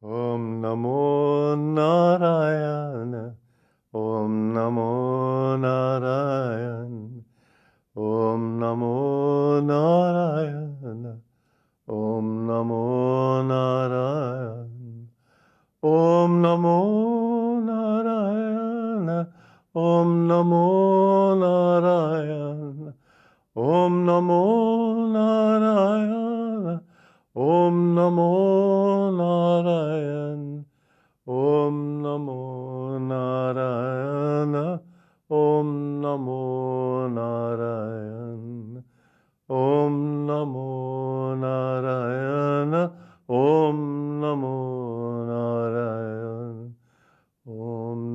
Om Namo Narayana. Om Namo Narayana. Om Namo Narayana. Om Namo Narayana. Om Namo Narayana. Om Namo Narayana. Om Namo Narayana. Om Namo Narayana. Om Namo Narayana. Om Namo Narayana. Om Namo Narayana. Om Namo Narayana. Om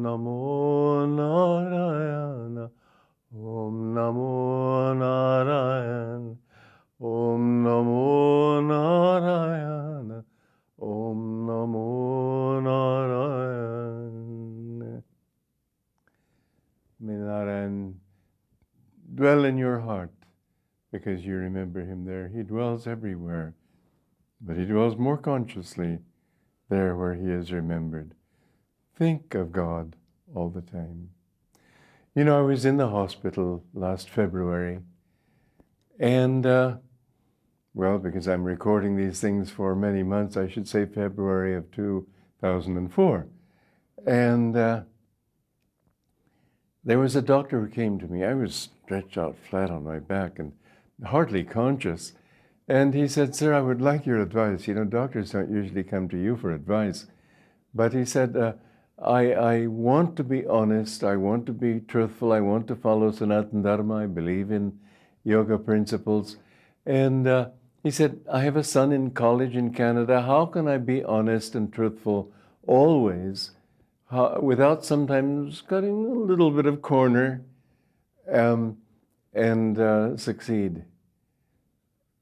Namo Narayana. Om Namo Narayana. Om Namo Narayana. Om Namo Narayana. May Narayan dwell in your heart because you remember him there. He dwells everywhere, but he dwells more consciously there where he is remembered. Think of God all the time. You know, I was in the hospital last February, and well, because I'm recording these things for many months, I should say February of 2004. And there was a doctor who came to me. I was stretched out flat on my back and hardly conscious. And he said, "Sir, I would like your advice. You know, doctors don't usually come to you for advice." But he said, I want to be honest. I want to be truthful. I want to follow Sanatana Dharma. I believe in yoga principles. And he said, "I have a son in college in Canada. How can I be honest and truthful always without sometimes cutting a little bit of corner and succeed?"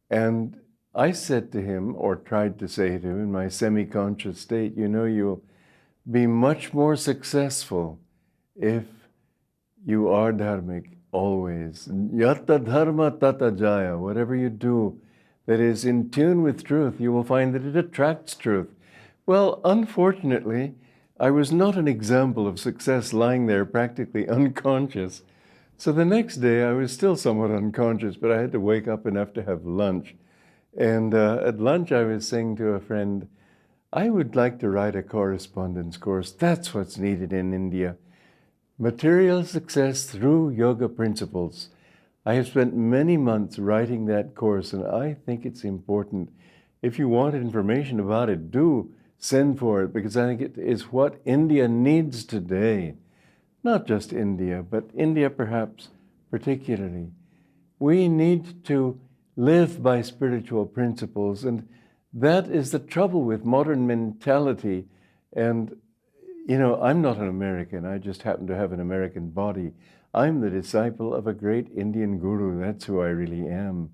And I said to him, or tried to say to him in my semi-conscious state, "You know, you'll be much more successful if you are dharmic always. Yatta dharma tata jaya." Whatever you do that is in tune with truth, you will find that it attracts truth. Well, unfortunately, I was not an example of success lying there practically unconscious. So the next day I was still somewhat unconscious, but I had to wake up enough to have lunch. And at lunch I was saying to a friend, "I would like to write a correspondence course. That's what's needed in India. Material success through yoga principles." I have spent many months writing that course, and I think it's important. If you want information about it, do send for it, because I think it is what India needs today. Not just India, but India perhaps particularly. We need to live by spiritual principles, and that is the trouble with modern mentality. And, you know, I'm not an American. I just happen to have an American body. I'm the disciple of a great Indian guru. That's who I really am.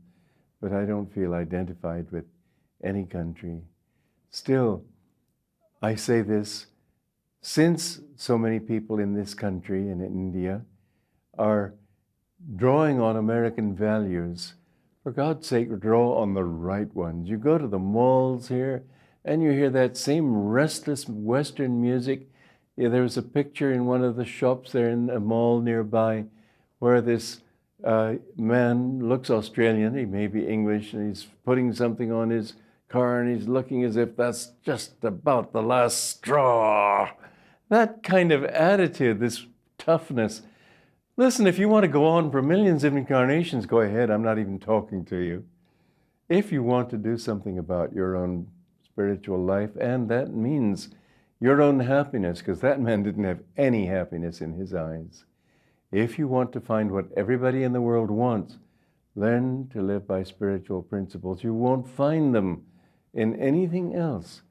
But I don't feel identified with any country. Still, I say this, since so many people in this country and in India are drawing on American values, for God's sake, draw on the right ones. You go to the malls here and you hear that same restless Western music. Yeah, there was a picture in one of the shops there in a mall nearby where this man looks Australian, he may be English, and he's putting something on his car and he's looking as if that's just about the last straw. That kind of attitude, this toughness. Listen, if you want to go on for millions of incarnations, go ahead. I'm not even talking to you. If you want to do something about your own spiritual life, and that means your own happiness, because that man didn't have any happiness in his eyes. If you want to find what everybody in the world wants, learn to live by spiritual principles. You won't find them in anything else.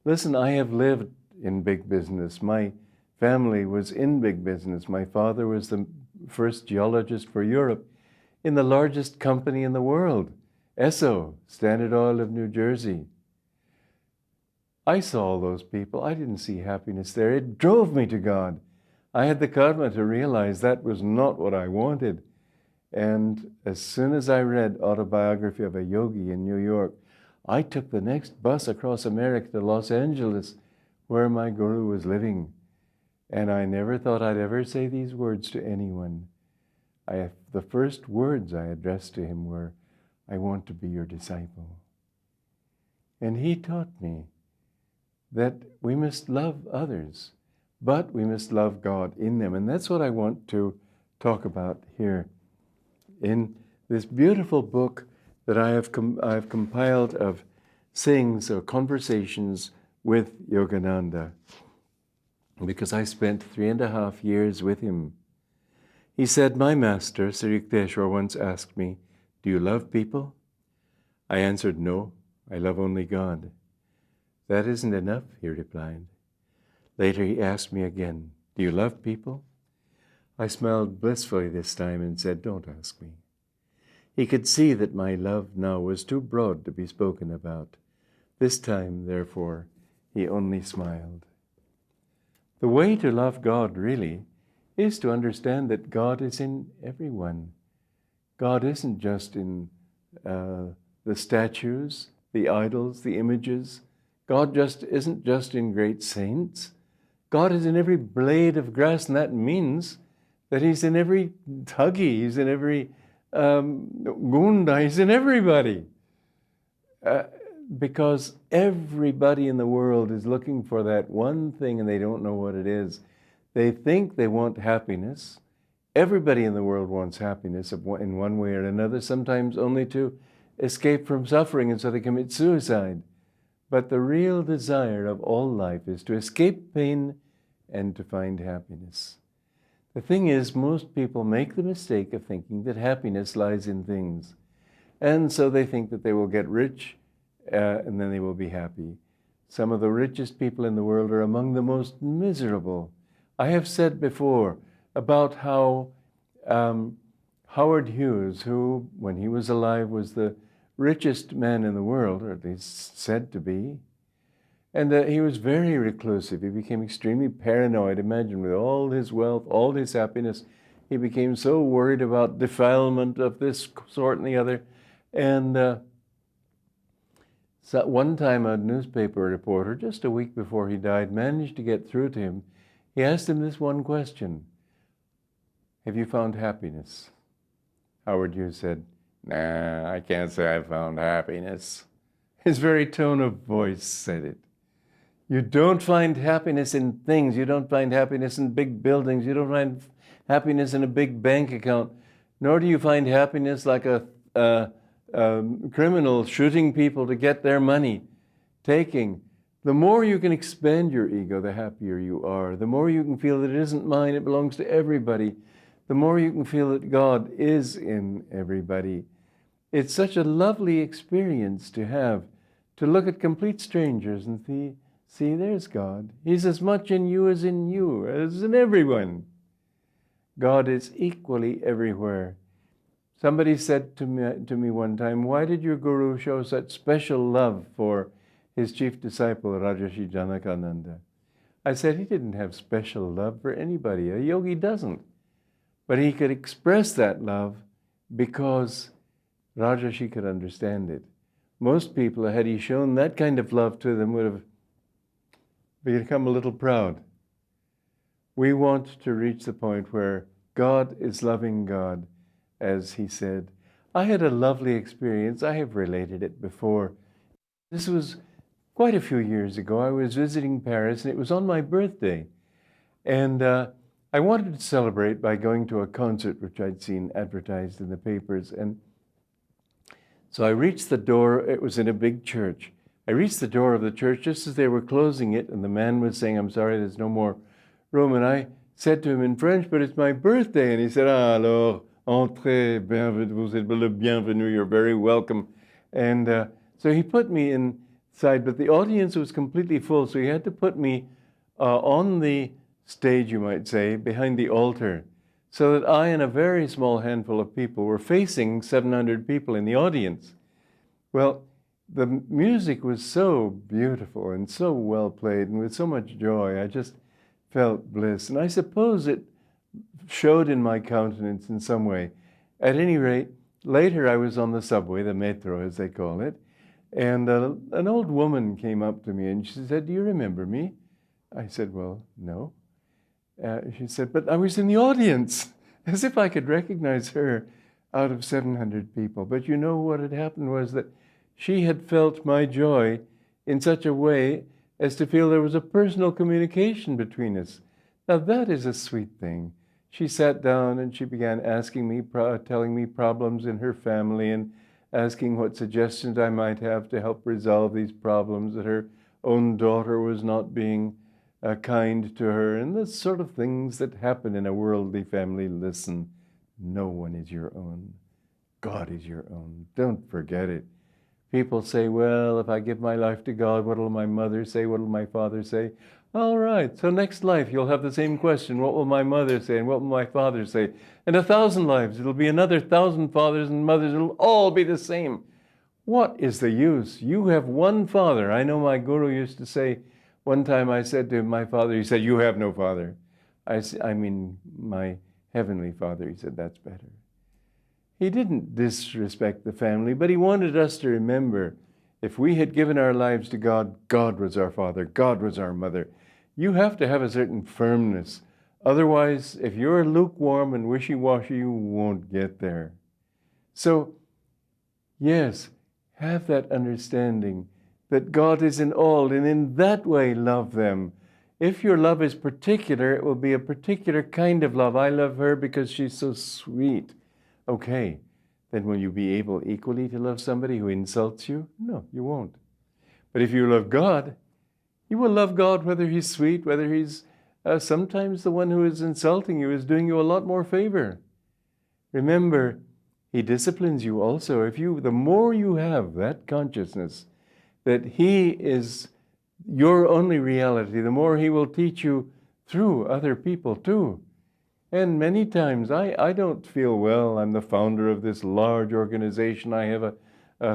Listen, I have lived in big business. My family was in big business. My father was the first geologist for Europe in the largest company in the world, Esso, Standard Oil of New Jersey. I saw all those people. I didn't see happiness there. It drove me to God. I had the karma to realize that was not what I wanted. And as soon as I read Autobiography of a Yogi in New York, I took the next bus across America to Los Angeles where my Guru was living. And I never thought I'd ever say these words to anyone. The first words I addressed to him were, "I want to be your disciple." And he taught me that we must love others, but we must love God in them. And that's what I want to talk about here in this beautiful book that I've compiled of sayings or conversations with Yogananda, because I spent 3.5 years with him. He said, "My master, Sri Yukteswar, once asked me, 'Do you love people?' I answered, 'No, I love only God.' 'That isn't enough,' he replied. Later he asked me again, 'Do you love people?' I smiled blissfully this time and said, 'Don't ask me.' He could see that my love now was too broad to be spoken about. This time, therefore, he only smiled. The way to love God, really, is to understand that God is in everyone. God isn't just in the statues, the idols, the images. God isn't just in great saints. God is in every blade of grass, and that means that he's in every thuggy, he's in every gunda, he's in everybody. Because everybody in the world is looking for that one thing and they don't know what it is. They think they want happiness. Everybody in the world wants happiness in one way or another, sometimes only to escape from suffering, and so they commit suicide. But the real desire of all life is to escape pain and to find happiness. The thing is, most people make the mistake of thinking that happiness lies in things. And so they think that they will get rich and then they will be happy. Some of the richest people in the world are among the most miserable. I have said before about how Howard Hughes, who, when he was alive, was the richest man in the world, or at least said to be, and he was very reclusive. He became extremely paranoid. Imagine, with all his wealth, all his happiness, he became so worried about defilement of this sort and the other. And so one time a newspaper reporter, just a week before he died, managed to get through to him. He asked him this one question: "Have you found happiness?" Howard Hughes said, "Nah, I can't say I found happiness." His very tone of voice said it. You don't find happiness in things. You don't find happiness in big buildings. You don't find happiness in a big bank account. Nor do you find happiness like a criminal shooting people to get their money, taking. The more you can expand your ego, the happier you are. The more you can feel that it isn't mine, it belongs to everybody. The more you can feel that God is in everybody. It's such a lovely experience to have, to look at complete strangers and see, there's God. He's as much in you, as in everyone. God is equally everywhere. Somebody said to me one time, "Why did your Guru show such special love for his chief disciple, Rajarshi Janakananda?" I said, he didn't have special love for anybody. A yogi doesn't. But he could express that love because Rajarshi could understand it. Most people, had he shown that kind of love to them, would have become a little proud. We want to reach the point where God is loving God, as he said. I had a lovely experience. I have related it before. This was quite a few years ago. I was visiting Paris, and it was on my birthday. And I wanted to celebrate by going to a concert which I'd seen advertised in the papers. And so I reached the door. It was in a big church. I reached the door of the church just as they were closing it, and the man was saying, "I'm sorry, there's no more room." And I said to him in French, "But it's my birthday." And he said, "Ah, alors, entrez, bienvenue, vous êtes le bienvenu, you're very welcome." And so he put me inside, but the audience was completely full, so he had to put me on the stage, you might say, behind the altar, so that I and a very small handful of people were facing 700 people in the audience. Well, the music was so beautiful and so well played and with so much joy. I just felt bliss. And I suppose it showed in my countenance in some way. At any rate, later I was on the subway, the metro as they call it, and an old woman came up to me and she said, "Do you remember me?" I said, well, no. She said, but I was in the audience, as if I could recognize her out of 700 people. But you know what had happened was that she had felt my joy in such a way as to feel there was a personal communication between us. Now that is a sweet thing. She sat down and she began asking me, telling me problems in her family and asking what suggestions I might have to help resolve these problems, that her own daughter was not being kind to her, and the sort of things that happen in a worldly family. Listen, no one is your own. God is your own. Don't forget it. People say, well, if I give my life to God, what will my mother say? What will my father say? All right, so next life you'll have the same question. What will my mother say and what will my father say? In 1,000 lives, it'll be another 1,000 fathers and mothers. It'll all be the same. What is the use? You have one father. I know my guru used to say, one time I said to my father, he said, you have no father. I mean, my heavenly father. He said, that's better. He didn't disrespect the family, but he wanted us to remember, if we had given our lives to God, God was our father, God was our mother. You have to have a certain firmness. Otherwise, if you're lukewarm and wishy-washy, you won't get there. So, yes, have that understanding that God is in all, and in that way love them. If your love is particular, it will be a particular kind of love. I love her because she's so sweet. Okay, then will you be able equally to love somebody who insults you? No, you won't. But if you love God, you will love God whether he's sweet, whether he's sometimes the one who is insulting you is doing you a lot more favor. Remember, he disciplines you also. The more you have that consciousness that he is your only reality, the more he will teach you through other people too. And many times I don't feel, well, I'm the founder of this large organization, I have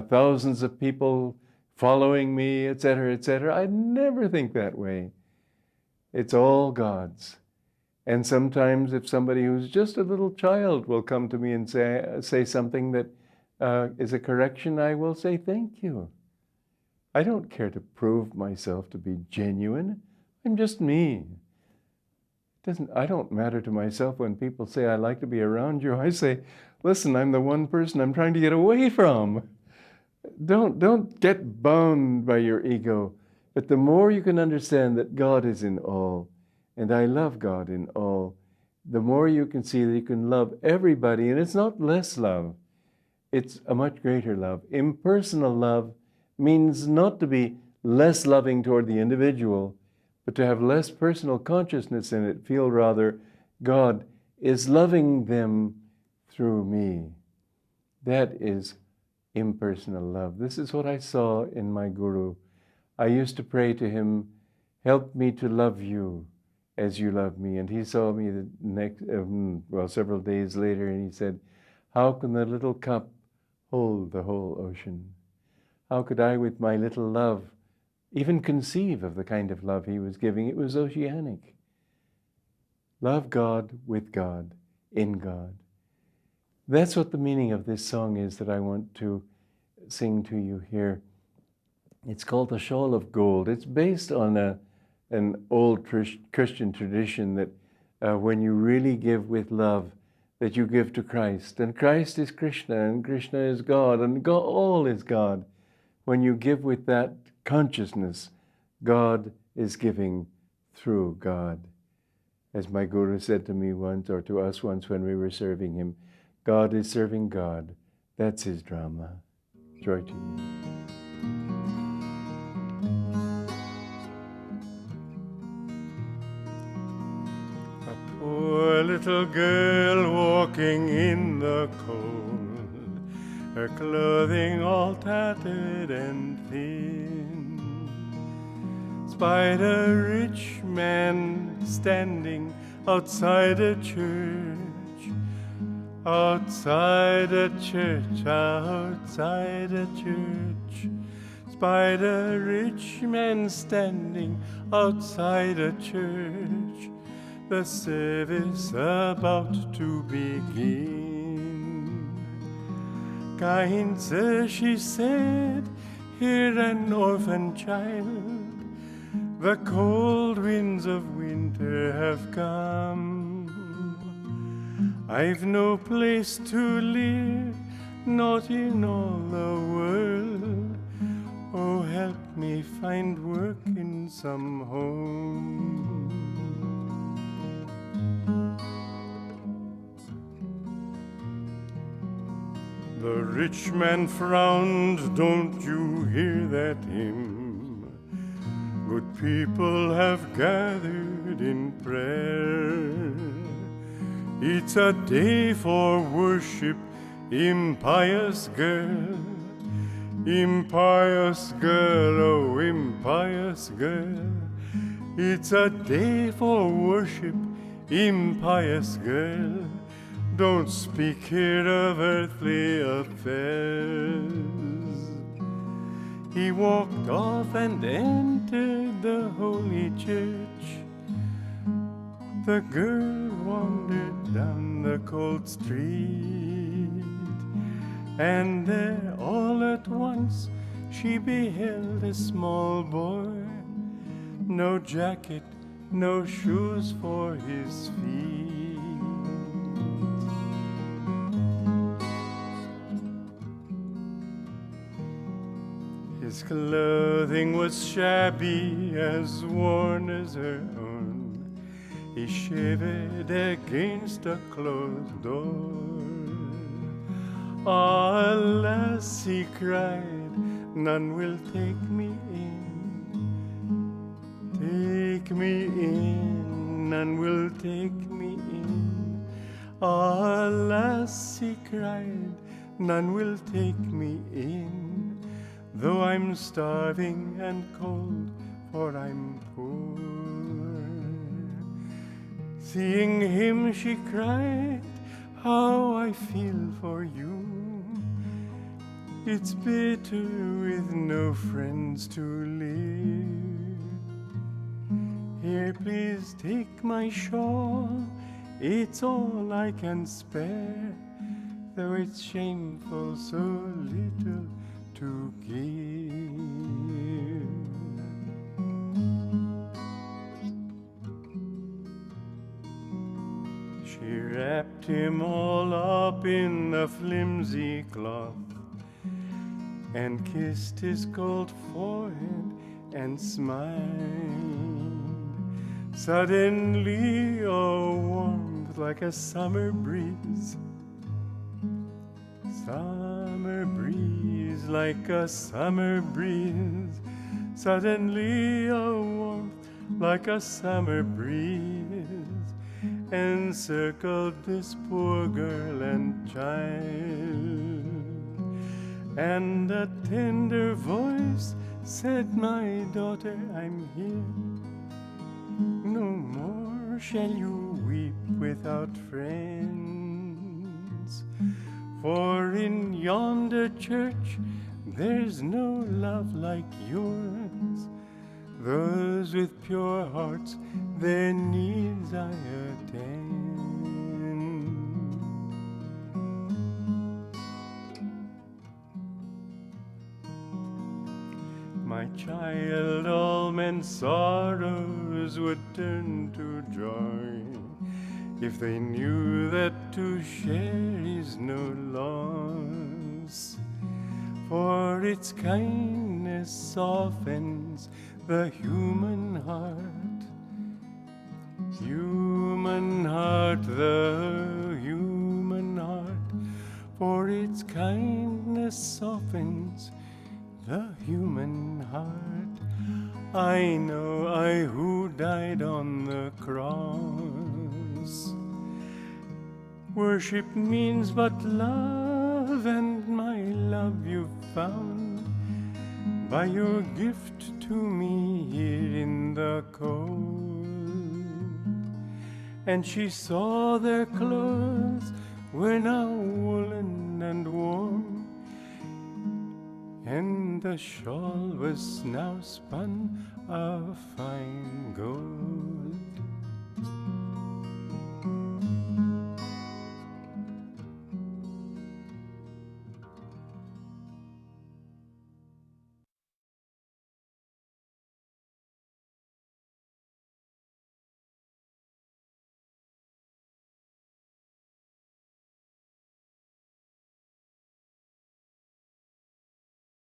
thousands of people following me, etc., etc. I never think that way. It's all God's. And sometimes if somebody who's just a little child will come to me and say something that is a correction, I will say, thank you. I don't care to prove myself to be genuine. I'm just me. I don't matter to myself when people say, I like to be around you. I say, listen, I'm the one person I'm trying to get away from. Don't get bound by your ego. But the more you can understand that God is in all, and I love God in all, the more you can see that you can love everybody. And it's not less love. It's a much greater love. Impersonal love means not to be less loving toward the individual, but to have less personal consciousness in it, feel rather God is loving them through me. That is impersonal love. This is what I saw in my guru. I used to pray to him, help me to love you as you love me. And he saw me the next, several days later, and he said, how can the little cup hold the whole ocean? How could I, with my little love, even conceive of the kind of love he was giving? It was oceanic. Love God with God, in God. That's what the meaning of this song is that I want to sing to you here. It's called The Shawl of Gold. It's based on an old Christian tradition that when you really give with love, that you give to Christ. And Christ is Krishna, and Krishna is God, and God, all is God. When you give with that consciousness, God is giving through God. As my guru said to me once, or to us once when we were serving him, God is serving God. That's his drama. Joy to you. A poor little girl walking in the cold, her clothing all tattered and thin, spied a rich man standing outside a church, outside a church, outside a church. Spied a rich man standing outside a church, the service about to begin. Kind sir, she said, hear an orphan child The cold winds of winter have come. I've no place to live, not in all the world. Oh, help me find work in some home. The rich man frowned, don't you hear that hymn? Good people have gathered in prayer. It's a day for worship, impious girl. Impious girl, oh impious girl. It's a day for worship, impious girl. Don't speak here of earthly affairs. He walked off and entered the holy church. The girl wandered down the cold street, and there all at once she beheld a small boy. No jacket, no shoes for his feet. His clothing was shabby, as worn as her own. He shivered against a closed door. Alas, he cried, none will take me in. Take me in, none will take me in. Alas, he cried, none will take me in. Though I'm starving and cold, for I'm poor. Seeing him, she cried, how I feel for you. It's bitter with no friends to live. Here, please take my shawl, it's all I can spare, though it's shameful so little to give. She wrapped him all up in a flimsy cloth and kissed his cold forehead and smiled. Suddenly a warmth like a summer breeze, summer breeze like a summer breeze. Suddenly a warmth like a summer breeze encircled this poor girl and child. And a tender voice said, my daughter, I'm here. No more shall you weep without friends, for in yonder church there's no love like yours. Those with pure hearts, their needs I attend. My child, all men's sorrows would turn to joy if they knew that to share is no loss. For its kindness softens the human heart, human heart, the human heart. For its kindness softens the human heart. I know, I who died on the cross. Worship means but love, and my love you've found by your gift to me here in the cold. And she saw their clothes were now woolen and warm, and the shawl was now spun of fine